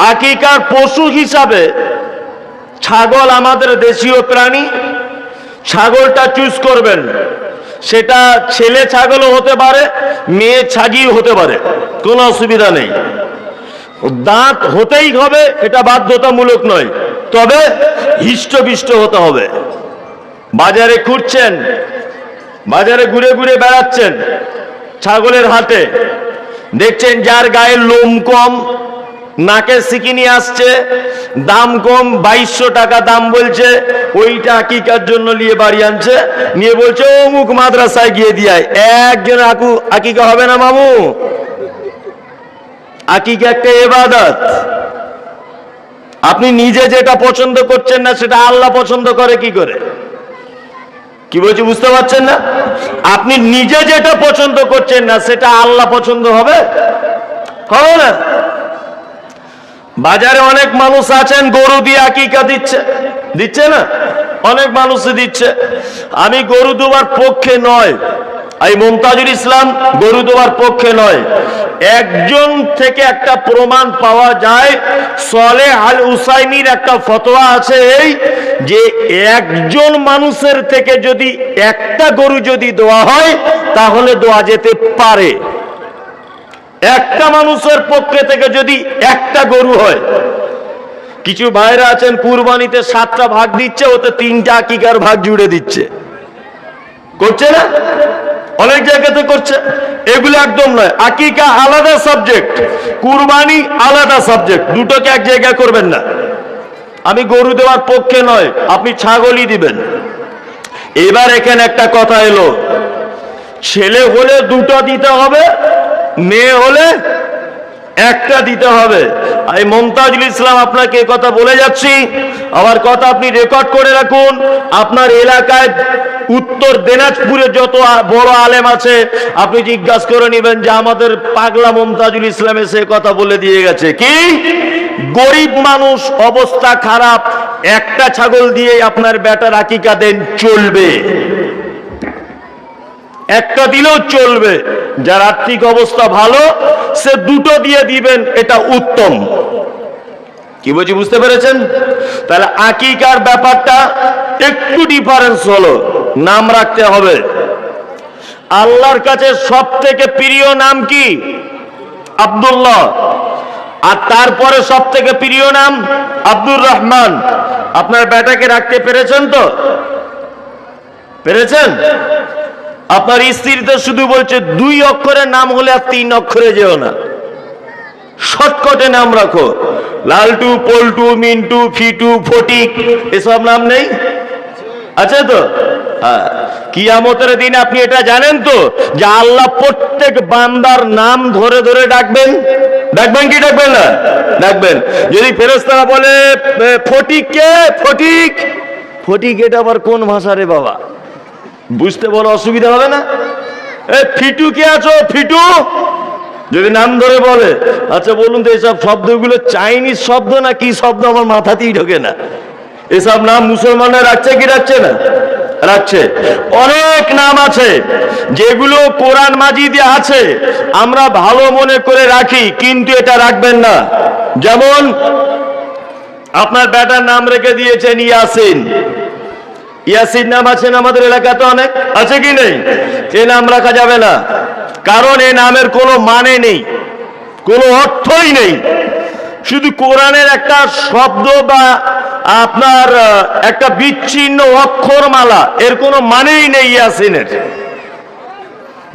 আকিকার পশু হিসাবে ছাগল আমাদের দেশীয় প্রাণী। ছাগলটা চুজ করবেন, সেটা ছেলে ছাগলও হতে পারে, মেয়ে ছাগিও হতে পারে, কোনো অসুবিধা নেই। দাঁত হতেই হবে, এটা বাধ্যতামূলক নয়, তবে হিষ্টপিষ্ট হতে হবে। বাজারে ঘুরছেন, বাজারে ঘুরে ঘুরে বেড়াচ্ছেন, ছাগলের হাটে দেখছেন যার গায়ে লোম কম, নাকের সিকিনি আসছে, দাম কম, 2200 টাকা দাম বলছে, ওইটা আকিকার জন্য নিয়ে বাড়ি আনছে, নিয়ে বলছে অমুক মাদ্রাসায় গিয়ে দিয়ে একজন আকিকা হবে না মামু। আকিকা একটা ইবাদত। আপনি নিজে যেটা পছন্দ করছেন না সেটা আল্লাহ পছন্দ করে কি করে? কি বলছি বুঝতে পারছেন না? আপনি নিজে যেটা পছন্দ করছেন না সেটা আল্লাহ পছন্দ হবে? হবে না। বাজারে অনেক মানুষ আছেন গরু দিয়ে আকিকা দিচ্ছে না, অনেক মানুষই দিচ্ছে। আমি গরু দেওয়ার পক্ষে নয়, এই মুমতাজুল ইসলাম গরু দেওয়ার পক্ষে নয়। একজন থেকে একটা প্রমাণ পাওয়া যায়, সলেহ আল উসাইমির একটা ফতোয়া আছে এই যে একজন মানুষের থেকে যদি একটা গরু যদি দেওয়া হয় তাহলে দেওয়া যেতে পারে। একটা মানুষের পক্ষে থেকে যদি একটা গরু হয়। কিছু ভাইরা আছেন কুরবানিতে 7টা ভাগ দিচ্ছে, ওতে 3টা আকিকার ভাগ জুড়ে দিচ্ছে, করছে না? অনেক জায়গাতে করছে। এগুলো একদম নয়। আকিকা আলাদা সাবজেক্ট, কুরবানি আলাদা সাবজেক্ট, দুটোকে এক জায়গায় করবেন না। আমি গরু দেওয়ার পক্ষে নয়, আপনি ছাগলই দিবেন। এবার এখানে একটা কথা এলো, ছেলে হলে 2টা দিতে হবে, মেয়ে হলে 1টা দিতে হবে। আমি মুমতাজুল ইসলাম আপনাকে কথা বলে যাচ্ছি, আমার কথা আপনি রেকর্ড করে রাখুন। আপনার এলাকায় উত্তর দিনাজপুরে যত বড় আলেম আছে আপনি জিজ্ঞাসা করে নেবেন যে আমাদের পাগলা মুমতাজুল ইসলাম এসে কথা বলে দিয়ে গেছে কি গরিব মানুষ, অবস্থা খারাপ, একটা ছাগল দিয়ে আপনার বেটার আকিকা দেন, চলবে। একটা দিলেও চলবে। যার আর্থিক অবস্থা ভালো সে 2টো দিয়ে দিবেন, এটা উত্তম। কি বলছি বুঝতে পেরেছেন? তাহলে আকিকার ব্যাপারটা একটু ডিফারেন্স হলো, নাম রাখতে হবে। আল্লাহর কাছে সব থেকে প্রিয় নাম কি? আব্দুল্লাহ। আর তারপরে সব থেকে প্রিয় নাম আব্দুর রহমান। আপনার বেটাকে রাখতে পেরেছেন তো? পেরেছেন? আপনার স্ত্রী তো শুধু বলছে 2 অক্ষরের নাম হলে আর 3 অক্ষরে যেও না, শর্টকাটে নাম রাখো। লালটু, পল্টু, মিন্টু, ফিটু, ফটিক, এসব নাম নেই? আছে তো? হ্যাঁ। কিয়ামতের দিন আপনি এটা জানেন তো যে আল্লাহ প্রত্যেক বান্দার নাম ধরে ধরে ডাকবেন। ডাকবেন কি ডাকবেন না? ডাকবেন। যদি ফেরেশতারা বলে ফটিক কে? ফটিক। ফটিক এটা আবার কোন ভাষা রে বাবা? বুঝতে বড় অসুবিধা হবে না? ফিটু কে আছো? ফিটু যদি নাম ধরে বলে, আচ্ছা বলুন তো এসব শব্দগুলো চাইনিজ শব্দ না কি শব্দ? আমার মাথাতেই ঢোকে না। এসব নাম মুসলমানরা রাখছে কি রাখছে না? রাখছে। অনেক নাম আছে যেগুলো কোরআন মাজিদে আছে, আমরা ভালো মনে করে রাখি, কিন্তু এটা রাখবেন না। যেমন আপনার বেটার নাম রেখে দিয়েছেন ইয়াসিন। ইয়াসিন নাম আছেন আমাদের এলাকাতে অনেক, আছে কি নেই? এ নাম রাখা যাবে না, কারণ এ নামের কোনো মানে নেই, কোনো অর্থই নেই। শুধু কোরআনের একটা শব্দ বা আপনার একটা বিচ্ছিন্ন অক্ষরমালা, এর কোনো মানেই নেই ইয়াসিনের।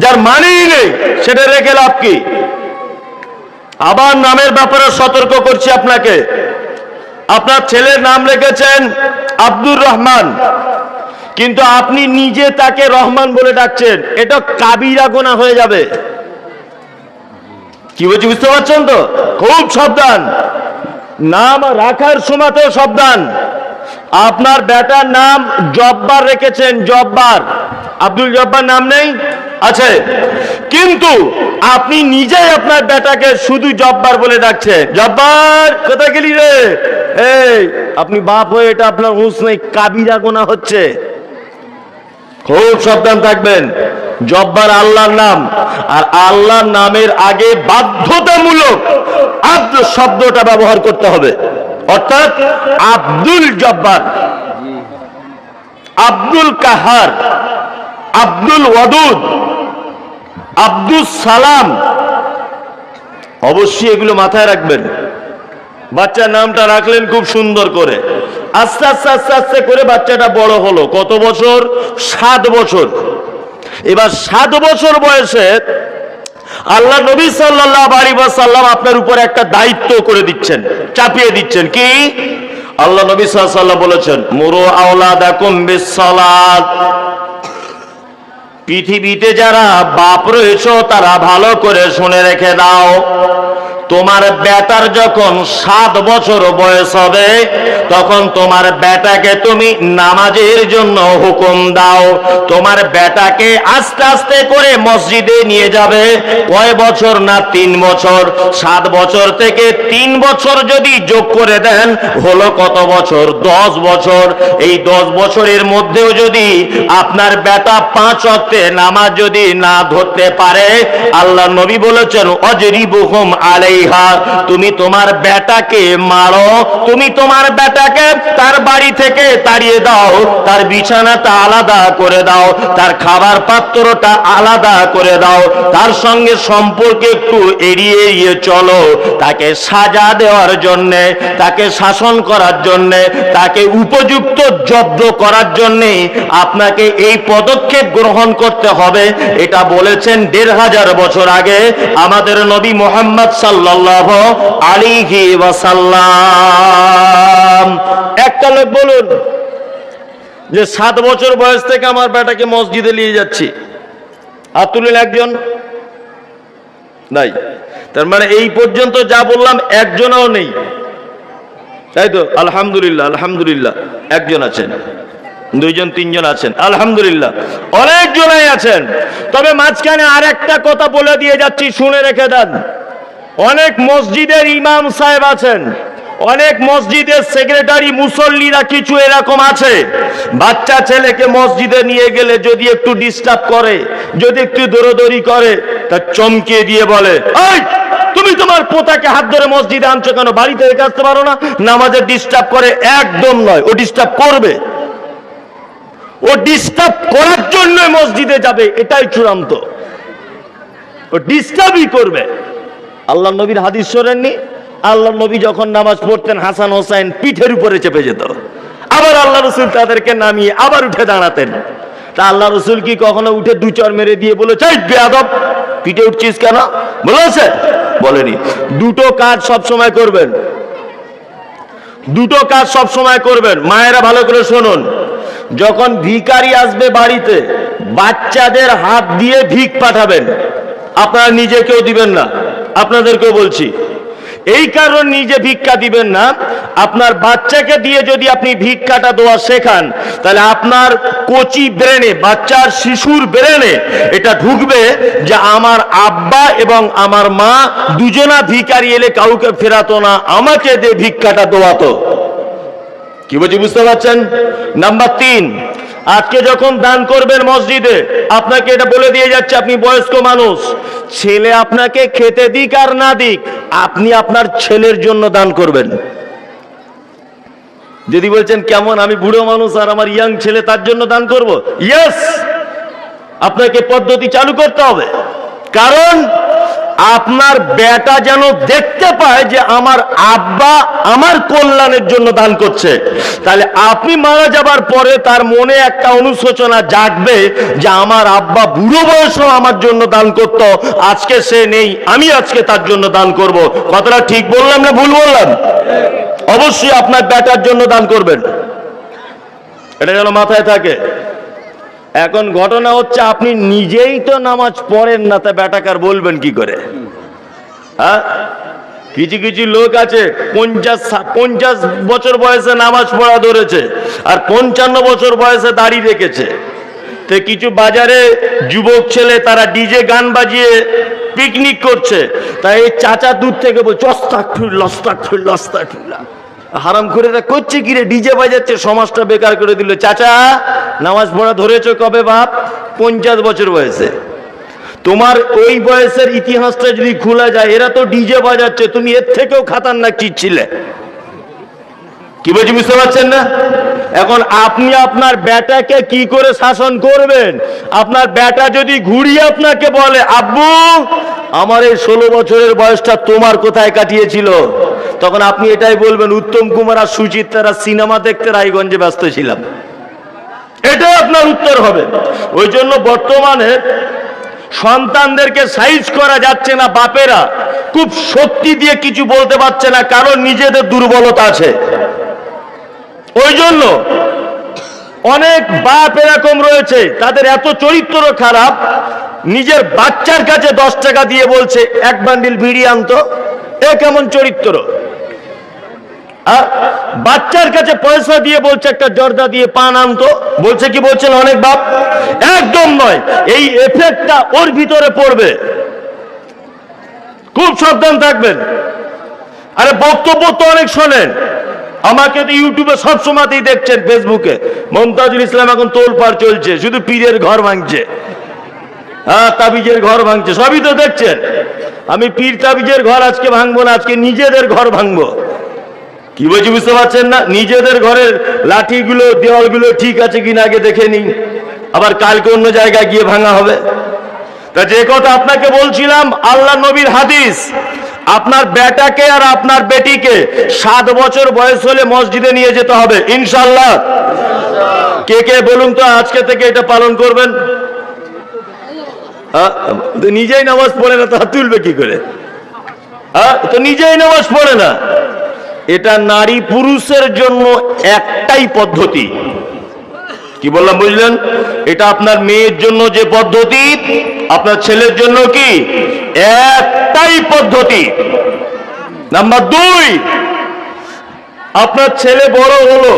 যার মানেই নেই সেটা রেখে লাভ কি? আবার নামের ব্যাপারে সতর্ক করছি আপনাকে। আপনার ছেলের নাম রেখেছেন আব্দুর রহমান, কিন্তু আপনি নিজে তাকে রহমান বলে ডাকছেন, এটা কাবিরা গুনাহ হয়ে যাবে। কি বলছি বুঝতে পারছেন তো? খুব সাবধান। নাম রাখার সময়তেও সাবধান। আপনার বেটার নাম জব্বার রেখেছেন, জব্বার, আব্দুল জব্বার নাম নেই? আছে। কিন্তু আপনি নিজেই আপনার বেটাকে শুধু জব্বার বলে ডাকছেন। জব্বার কোথায় গেলি রে? এই আপনি বাপ হয়ে এটা আপনার হুঁশ নেই, কাবিরা গুনাহ হচ্ছে। খুব সাবধান থাকবেন। জব্বার আল্লাহর নাম, আর আল্লাহর নামের আগে বাধ্যতামূলক শব্দটা ব্যবহার করতে হবে, অর্থাৎ আব্দুল জব্বার, আব্দুল কাহার, আব্দুল ওয়াদুদ, আব্দুল সালাম। অবশ্যই এগুলো মাথায় রাখবেন। বাচ্চার নামটা রাখলেন খুব সুন্দর করে, আস্তে আস্তে আস্তে আস্তে করে বাচ্চাটা বড় হলো। কত বছর? 7 বছর। এবার 7 বছর বয়সে আল্লাহ নবী সাল্লাল্লাহু আলাইহি ওয়াসাল্লাম আপনার উপর একটা দায়িত্ব করে দিচ্ছেন, চাপিয়ে দিচ্ছেন। কি? আল্লাহ নবী সাল্লাল্লাহু আলাইহি ওয়াসাল্লাম বলেছেন, মুরু আওলাদাকুম বিসসালাত। পৃথিবীতে যারা বাপ রয়েছে তারা ভালো করে শুনে রেখে দাও, তোমার বেটার যখন 7 বছর বয়স হবে তখন তোমার বেটাকে তুমি নামাজের জন্য হুকুম দাও। তোমার বেটাকে আস্তে আস্তে করে মসজিদে নিয়ে যাবে। কয় বছর? না 3 বছর। 7 বছর থেকে 3 বছর যদি যোগ করে দেন হলো কত বছর? 10 বছর। এই 10 বছরের মধ্যেও যদি আপনার বেটা 5 ওয়াক্তে নামাজ যদি না ধরতে পারে, আল্লাহ নবী বলেছেন অজরিবুহুম আলাইহা, তুমি তোমার বেটাকে মারো, তুমি তোমার বেটাকে তার বাড়ি থেকে তাড়িয়ে দাও, তার বিছানাটা আলাদা করে দাও, তার খাবার পাত্রটা আলাদা করে দাও, তার সঙ্গে সম্পর্ক একটু এড়িয়ে এড়িয়ে চলো। তাকে সাজা দেওয়ার জন্য, তাকে শাসন করার জন্য, তাকে উপযুক্ত জব্দ করার জন্য আপনাকে এই পদক্ষেপ গ্রহণ করতে হবে। এটা বলেছেন 1500 বছর আগে আমাদের নবী মুহাম্মদ সাল্লাল্লাহু আলাইহি ওয়াসাল্লাম। একটা লোক বলুন যে 7 বছর বয়স থেকে আমার বেটাকে মসজিদে নিয়ে যাচ্ছি, হাত তুলেন একজন? নাই। তার মানে এই পর্যন্ত যা বললাম একজনও নেই, তাই তো? আলহামদুলিল্লাহ, আলহামদুলিল্লাহ। একজন আছেন, 2 জন 3 জন আছেন, আলহামদুলিল্লাহ। অনেকজনই আছেন। তবে মাঝখানে আর একটা কথা বলে দিয়ে যাচ্ছি, শুনে রেখে দেন। অনেক মসজিদের ইমাম সাহেব আছেন, অনেক মসজিদের সেক্রেটারি, মুসল্লিরা কিছু এরকম আছে, বাচ্চা ছেলেকে মসজিদে নিয়ে গেলে যদি একটু ডিস্টার্ব করে, যদি একটু দৌড়দৌড়ি করে, তা চমকে দিয়ে বলে, এই তুমি তোমার পোতাকে হাত ধরে মসজিদে আনছো কেন? বাড়িতে রেখে আসতে পারো না? নামাজে ডিস্টার্ব করে? একদম নয়, ও ডিস্টার্ব করবে, ও ডিস্টার্ব করার জন্য মসজিদে যাবে, এটাই চূড়ান্ত। ও ডিস্টার্বই করবে। আল্লাহ নবীর হাদিস শোনেননি? আল্লাহ নবী যখন নামাজ পড়তেন হাসান হোসেন পিঠের উপরে চেপে যেত, আবার আল্লাহ রসুল তাদেরকে নামিয়ে আবার উঠে দাঁড়াতেন। তা আল্লাহ রসুল কি কখনো উঠে 2 চড় মেরে দিয়ে বলে, চাই বেয়াদব পিঠে উঠছিস কেন? বলেছে? বলেনি। দুটো কাজ সব সময় করবেন, দুটো কাজ সব সময় করবেন। মায়েরা ভালো করে শুনুন, যখন ভিখারি আসবে বাড়িতে, বাচ্চাদের হাত দিয়ে ভিক পাঠাবেন। আপনারা নিজে কেউ দিবেন না, আপনাদেরকেও বলছি। এই কারণ নিজে ভিক্ষা দিবেন না, আপনার বাচ্চাকে দিয়ে যদি আপনি ভিক্ষাটা দেওয়া শেখান, তাহলে আপনার কচি ব্রেনে, বাচ্চার শিশুর ব্রেনে এটা ঢুকবে যে আমার আব্বা এবং আমার মা দুজনা ভিখারি এলে কাউকে ফেরাতো না, আমাকে দিয়ে ভিক্ষাটা দেওয়াতো। কি বলছি বুঝতে পারছেন? নাম্বার 3, আজকে যখন দান করবেন মসজিদে, আপনাকে এটা বলে দিয়ে যাচ্ছে, আপনি বয়স্ক মানুষ, ছেলে আপনাকে খেতে দিক আর না দিক, আপনি আপনার ছেলের জন্য দান করবেন। যদি বলছেন কেমন, আমি বুড়ো মানুষ আর আমার ইয়াং ছেলে, তার জন্য দান করব, ইয়েস, আপনাকে পদ্ধতি চালু করতে হবে। কারণ আপনার বেটা যেন দেখতে পায় যে আমার আব্বা আমার কল্যাণের জন্য দান করছে, তাহলে আপনি মারা যাবার পরে তার মনে একটা অনুশোচনা জাগবে যে আমার আব্বা বুড়ো বয়সেও আমার জন্য দান করত, আজকে সে নেই, আমি আজকে তার জন্য দান করব। কথাটা ঠিক বললাম না ভুল বললাম? অবশ্যই আপনার বেটার জন্য দান করবেন, এটা যেন মাথায় থাকে। এখন ঘটনা হচ্ছে, আপনি নিজেই তো নামাজ পড়েন না, তা বেটাকার বলবেন কি করে? হ্যাঁ, কিছু কিছু লোক আছে 50 বছর বয়সে নামাজ পড়া ধরেছে আর 55 বছর বয়সে দাড়ি রেখেছে। তো কিছু বাজারে যুবক ছেলে তারা ডিজে গান বাজিয়ে পিকনিক করছে, তাই এই চাচা দূর থেকে বলছে আস্তাগফিরুল্লাহ আস্তাগফিরুল্লাহ আস্তাগফিরুল্লাহ। হারাম করে করছে কি রে, ডিজে বাজাচ্ছে, সমাজটা বেকার করে দিল। চাচা নামাজ পড়া ধরেছো কবে বাপ? 50 বছর বয়সে। তোমার ওই বয়সের ইতিহাসটা যদি খোলা যায়, এরা তো ডিজে বাজাচ্ছে, তুমি এর থেকেও খাতারনাক চিজ ছিলে। কি বলছি বুঝতে পারছেন না? এখন আপনি আপনার বেটাকে কি করে শাসন করবেন? আপনার বেটা যদি ঘুরিয়ে আপনাকে বলে, আব্বু আমার এই 16 বছরের বয়সটা তোমার কোথায় কাটিয়েছিল, তখন আপনি এটাই বলবেন, উত্তম কুমার আর সুচিত্রারা সিনেমা দেখতে রায়গঞ্জে ব্যস্ত ছিলাম। এটাই আপনার উত্তর হবে। ওই জন্য বর্তমানে সন্তানদেরকে সাইজ করা যাচ্ছে না, বাপেরা খুব শক্তি দিয়ে কিছু বলতে পারছে না, কারণ নিজেদের দুর্বলতা আছে। ওই জন্য অনেক বাপ এরকম রয়েছে, তাদের এত চরিত্র খারাপ, নিজের বাচ্চার কাছে 10 টাকা দিয়ে বলছে 1 বান্ডিল বিড়ি আনতো। এ কেমন চরিত্র? আর বাচ্চার কাছে পয়সা দিয়ে বলছে একটা জর্দা দিয়ে পান আনতো। বলছে কি বলছেন অনেক বাপ? একদম নয়, এই এফেক্টটা ওর ভিতরে পড়বে, খুব সাবধান থাকবেন। আরে বক্তব্য তো অনেক শোনেন, আমাকে তো ইউটিউবে সব সময়তেই দেখছেন, ফেসবুকে মমতাজুল ইসলাম এখন তোলপাড় চলছে, শুধু পীরের ঘর ভাঙছে, হ্যাঁ তাবিজের ঘর ভাঙছে, সবই তো দেখছেন। আমি পীর তাবিজের ঘর আজকে ভাঙবো না, আজকে নিজেদের ঘর ভাঙবো। কি বলছি বুঝতে পারছেন না? নিজেদের ঘরের লাঠিগুলো, দেওয়ালগুলো ঠিক আছে কিনা আগে দেখে নিন, আবার কালকে অন্য জায়গায় গিয়ে ভাঙা হবে। তা যে কথা আপনাকে বলছিলাম, আল্লাহ নবীর হাদিস, আপনার বেটাকে আর আপনার বেটিকে 7 বছর বয়স হলে মসজিদে নিয়ে যেতে হবে ইনশাআল্লাহ। কে কে বলুন তো আজকে থেকে এটা পালন করবেন? নিজেই নামাজ পড়ে না, তা তুলবে কি করে? তো নিজেই নামাজ পড়ে না। এটা নারী পুরুষের জন্য একটাই পদ্ধতি। কি বললাম বুঝলেন? এটা আপনার মেয়ের জন্য যে পদ্ধতি, আপনার ছেলের জন্য কি একটাই পদ্ধতি। নাম্বার 2, আপনার ছেলে বড় হলো,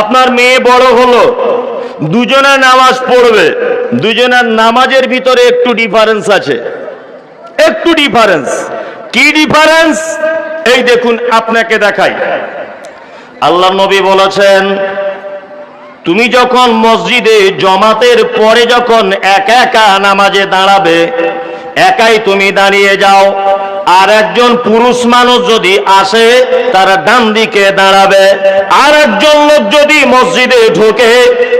আপনার মেয়ে বড় হলো, দুজনে নামাজ পড়বে, দুজনের নামাজের ভিতরে একটু ডিফারেন্স আছে, একটু ডিফারেন্স। কি ডিফারেন্স? এই দেখুন, আপনাকে দেখাই। আল্লাহ নবী বলেছেন, তুমি যখন মসজিদে জমাতের পরে যখন একা একা নামাজে দাঁড়াবে, একাই তুমি দাঁড়িয়ে যাও, আর একজন পুরুষ মানুষ যদি আসে তারা ডান দিকে দাঁড়াবে, আর একজন লোক যদি মসজিদে ঢোকে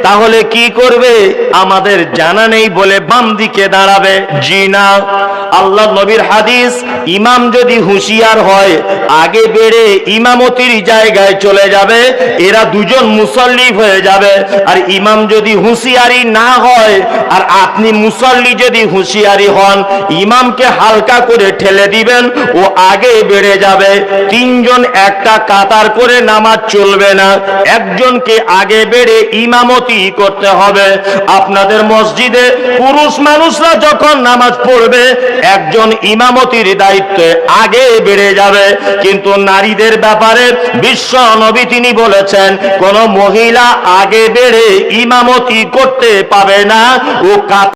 তাহলে কি করবে আমাদের জানা নেই বলে বাম দিকে দাঁড়াবে। জি না, আল্লাহ নবীর হাদিস, ইমাম যদি হুঁশিয়ার হয় আগে বেড়ে ইমামতির জায়গায় চলে যাবে, এরা দুজন মুসল্লি হয়ে যাবে। আর ইমাম যদি হুঁশিয়ারি না হয় আর আপনি মুসল্লি যদি হুঁশিয়ারি হন, ইমামকে হালকা করে ঠেলে দিবেন, ও আগে বেড়ে যাবে। 3 জন একটা কাতার করে নামাজ চলবে না, একজনকে আগে বেড়ে ইমামতি করতে হবে। আপনাদের মসজিদে পুরুষ মানুষরা যখন নামাজ পড়বে একজন ইমামতির দায়িত্বে আগে বেড়ে যাবে, কিন্তু নারীদের ব্যাপারে বিশ্ব নবী তিনি বলেছেন কোন মহিলা আগে বেড়ে ইমামতি করতে পাবে না, ও